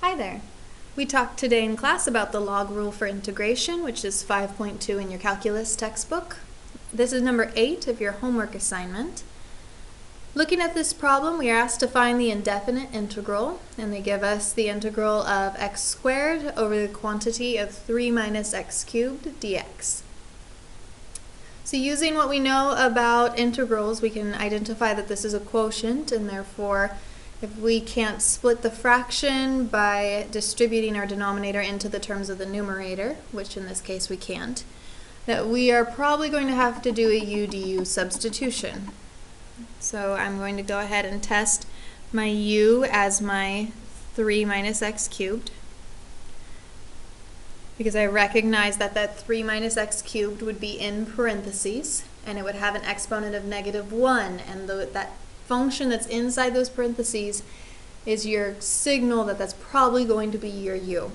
Hi there. We talked today in class about the log rule for integration, which is 5.2 in your calculus textbook. This is number 8 of your homework assignment. Looking at this problem, we are asked to find the indefinite integral, and they give us the integral of x squared over the quantity of 3 minus x cubed dx. So using what we know about integrals, we can identify that this is a quotient, and therefore if we can't split the fraction by distributing our denominator into the terms of the numerator, which in this case we can't, that we are probably going to have to do a u/du substitution. So I'm going to go ahead and test my u as my 3 minus x cubed, because I recognize that that 3 minus x cubed would be in parentheses, and it would have an exponent of -1, and that function that's inside those parentheses is your signal that that's probably going to be your u.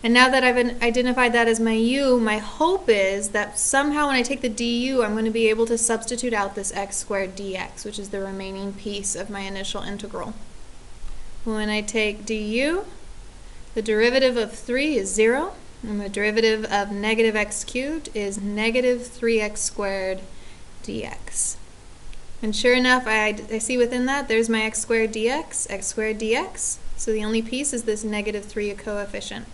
And now that I've identified that as my u, my hope is that somehow when I take the du, I'm going to be able to substitute out this x squared dx, which is the remaining piece of my initial integral. When I take du, the derivative of 3 is 0, and the derivative of negative x cubed is negative 3x squared dx. And sure enough, I see within that, there's my x squared dx. So the only piece is this -3 coefficient.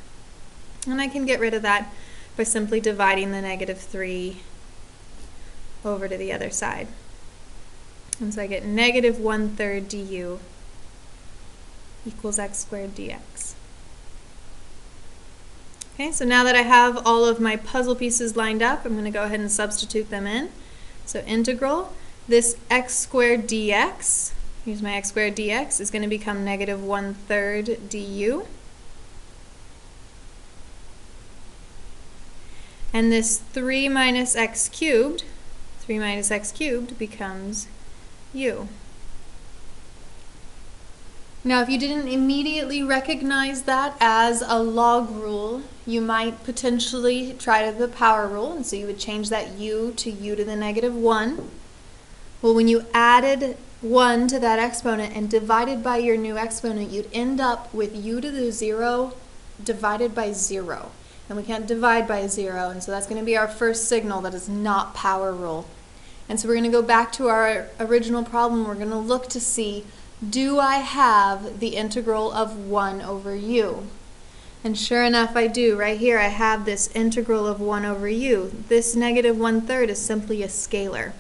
And I can get rid of that by simply dividing the -3 over to the other side. And so I get -1/3 du equals x squared dx. Okay, so now that I have all of my puzzle pieces lined up, I'm going to go ahead and substitute them in. So integral, this x squared dx, here's my x squared dx, is going to become -1/3 du. And this 3 minus x cubed becomes u. Now, if you didn't immediately recognize that as a log rule, you might potentially try the power rule, and so you would change that u to the -1. Well, when you added 1 to that exponent and divided by your new exponent, you'd end up with u to the 0 divided by 0. And we can't divide by 0, and so that's going to be our first signal that is not power rule. And so we're going to go back to our original problem. We're going to look to see, do I have the integral of 1 over u? And sure enough, I do. Right here, I have this integral of 1 over u. This -1/3 is simply a scalar.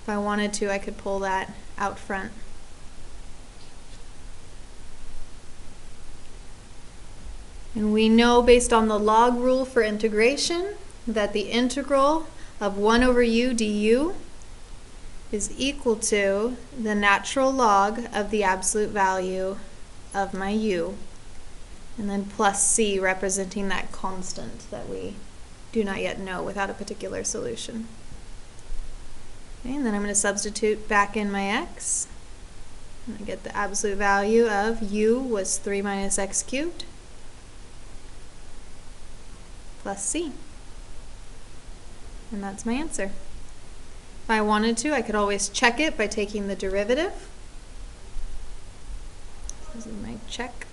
If I wanted to, I could pull that out front. And we know based on the log rule for integration that the integral of 1 over u du is equal to the natural log of the absolute value of my u, and then plus c representing that constant that we do not yet know without a particular solution. Okay, and then I'm going to substitute back in my x. And I get the absolute value of u was 3 minus x cubed plus c. And that's my answer. If I wanted to, I could always check it by taking the derivative. This is my check.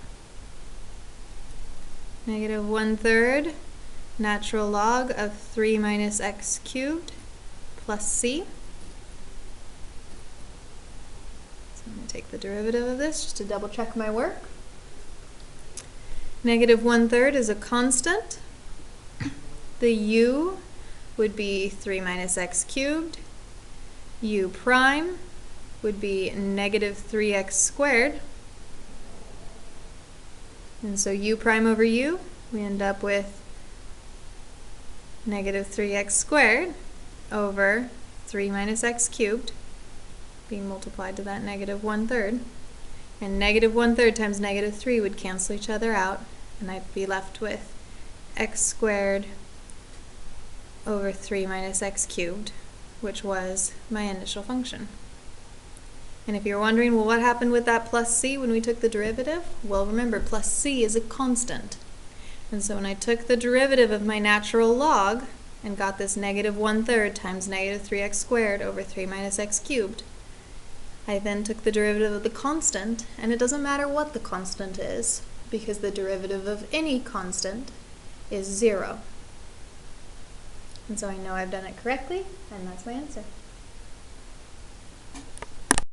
-1/3 natural log of 3 minus x cubed plus c. I'm going to take the derivative of this just to double check my work. -1/3 is a constant. The u would be 3 minus x cubed. U prime would be -3x squared. And so u prime over u, we end up with -3x squared over 3 minus x cubed being multiplied to that -1/3. And -1/3 times -3 would cancel each other out, and I'd be left with x squared over 3 minus x cubed, which was my initial function. And if you're wondering, well, what happened with that plus c when we took the derivative? Well, remember, plus c is a constant. And so when I took the derivative of my natural log and got this -1/3 times -3x squared over 3 minus x cubed, I then took the derivative of the constant, and it doesn't matter what the constant is. because the derivative of any constant is 0. And so I know I've done it correctly, and that's my answer.